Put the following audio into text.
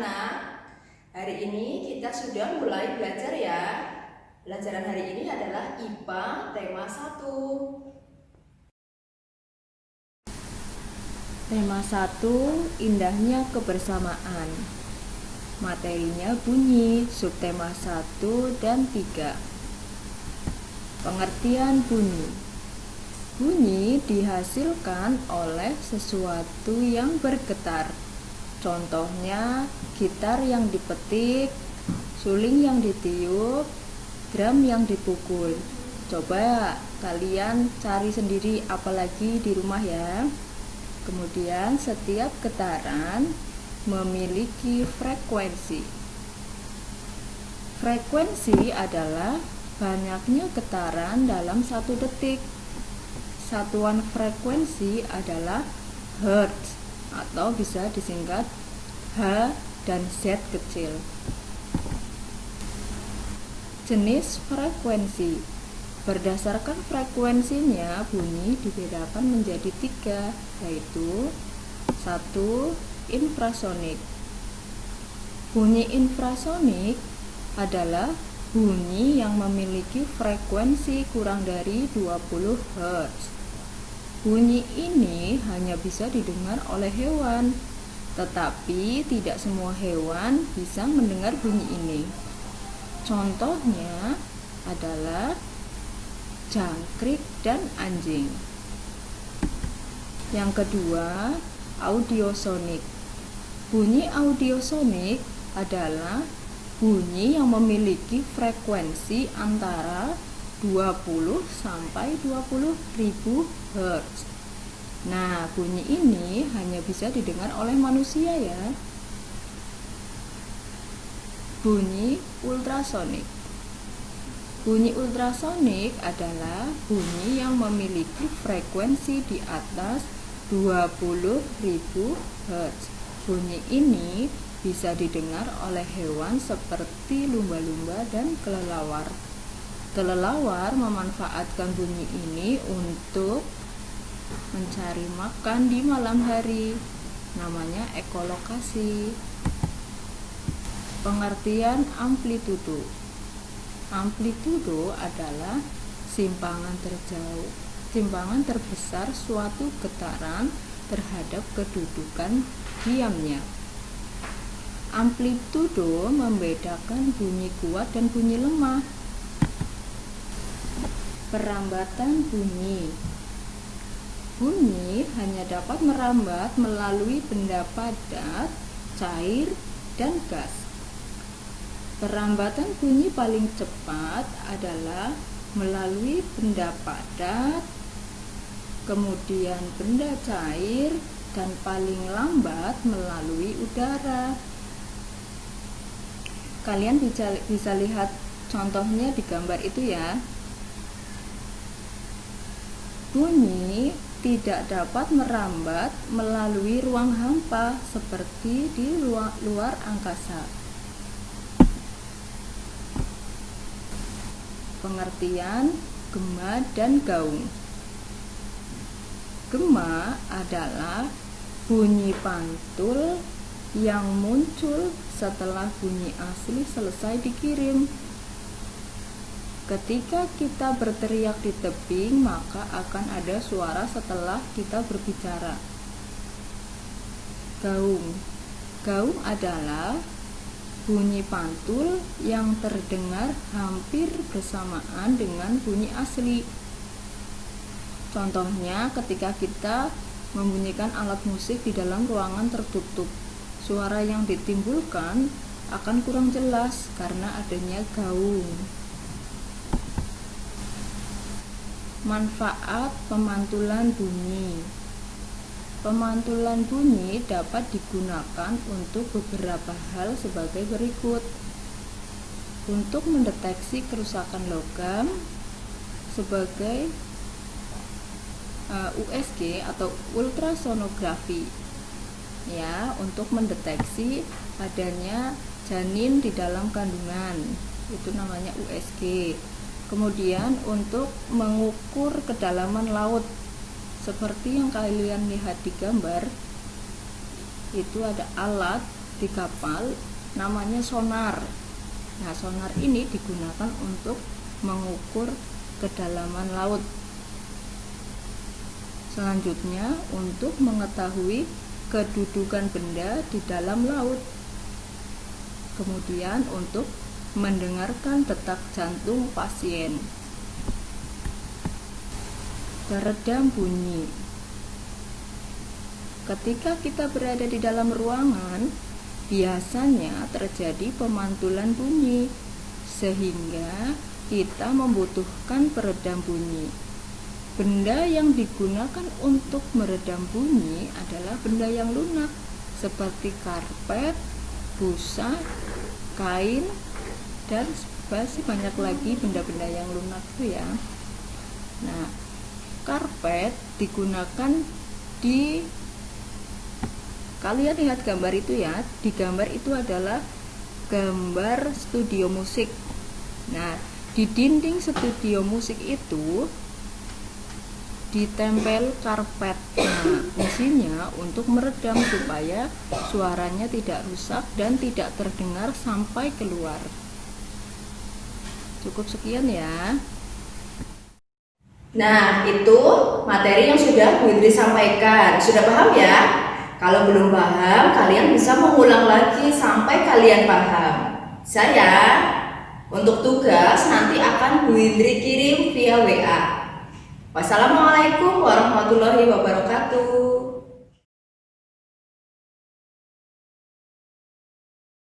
anak-anak? Hari ini kita sudah mulai belajar ya. Pelajaran hari ini adalah IPA tema 1. Tema 1, indahnya kebersamaan. Materinya bunyi, subtema 1 dan 3. Pengertian bunyi. Bunyi dihasilkan oleh sesuatu yang bergetar. Contohnya, gitar yang dipetik, suling yang ditiup, drum yang dipukul. Coba kalian cari sendiri apalagi di rumah ya. Kemudian setiap getaran memiliki frekuensi. Frekuensi adalah banyaknya getaran dalam 1 detik. Satuan frekuensi adalah hertz atau bisa disingkat H dan Z kecil. Jenis frekuensi. Berdasarkan frekuensinya, bunyi dibedakan menjadi 3, yaitu 1. Infrasonik. Bunyi infrasonik adalah bunyi yang memiliki frekuensi kurang dari 20 Hz. Bunyi ini hanya bisa didengar oleh hewan, tetapi tidak semua hewan bisa mendengar bunyi ini. Contohnya adalah jangkrik dan anjing. Yang kedua, audiosonik. Bunyi audiosonik adalah bunyi yang memiliki frekuensi antara 20 sampai 20.000 Hz. Nah, bunyi ini hanya bisa didengar oleh manusia ya. Bunyi ultrasonik. Bunyi ultrasonik adalah bunyi yang memiliki frekuensi di atas 20.000 Hz. Bunyi ini bisa didengar oleh hewan seperti lumba-lumba dan kelelawar. Kelelawar memanfaatkan bunyi ini untuk mencari makan di malam hari. Namanya ekolokasi. Pengertian amplitudo. Amplitudo adalah simpangan terbesar suatu getaran terhadap kedudukan diamnya. Amplitudo membedakan bunyi kuat dan bunyi lemah. Perambatan bunyi. Bunyi hanya dapat merambat melalui benda padat, cair, dan gas. Perambatan bunyi paling cepat adalah melalui benda padat, kemudian benda cair, dan paling lambat melalui udara. Kalian bisa lihat contohnya di gambar itu ya. Bunyi tidak dapat merambat melalui ruang hampa seperti di luar angkasa. Pengertian gema dan gaung. Gema adalah bunyi pantul yang muncul setelah bunyi asli selesai dikirim. Ketika kita berteriak di tebing, maka akan ada suara setelah kita berbicara. Gaung. Gaung adalah bunyi pantul yang terdengar hampir bersamaan dengan bunyi asli. Contohnya ketika kita membunyikan alat musik di dalam ruangan tertutup, suara yang ditimbulkan akan kurang jelas karena adanya gaung. Manfaat pemantulan bunyi. Pemantulan bunyi dapat digunakan untuk beberapa hal sebagai berikut. Untuk mendeteksi kerusakan logam sebagai USG atau ultrasonografi. Ya, untuk mendeteksi adanya janin di dalam kandungan. Itu namanya USG. Kemudian untuk mengukur kedalaman laut seperti yang kalian lihat di gambar, itu ada alat di kapal namanya sonar. Nah, sonar ini digunakan untuk mengukur kedalaman laut. Selanjutnya, untuk mengetahui kedudukan benda di dalam laut. Kemudian, untuk mendengarkan detak jantung pasien. Peredam bunyi. Ketika kita berada di dalam ruangan, biasanya terjadi pemantulan bunyi, sehingga kita membutuhkan peredam bunyi. Benda yang digunakan untuk meredam bunyi adalah benda yang lunak, seperti karpet, busa, kain, dan masih banyak lagi benda-benda yang lunak itu ya. Nah, karpet digunakan di, kalian lihat gambar itu ya, di gambar itu adalah gambar studio musik. Nah, di dinding studio musik itu ditempel karpet. Nah, fungsinya untuk meredam supaya suaranya tidak rusak dan tidak terdengar sampai keluar. Cukup sekian ya. Nah, itu materi yang sudah Bu Indri sampaikan. Sudah paham ya? Kalau belum paham, kalian bisa mengulang lagi sampai kalian paham. Saya untuk tugas nanti akan Bu Indri kirim via WA. Wassalamualaikum warahmatullahi wabarakatuh.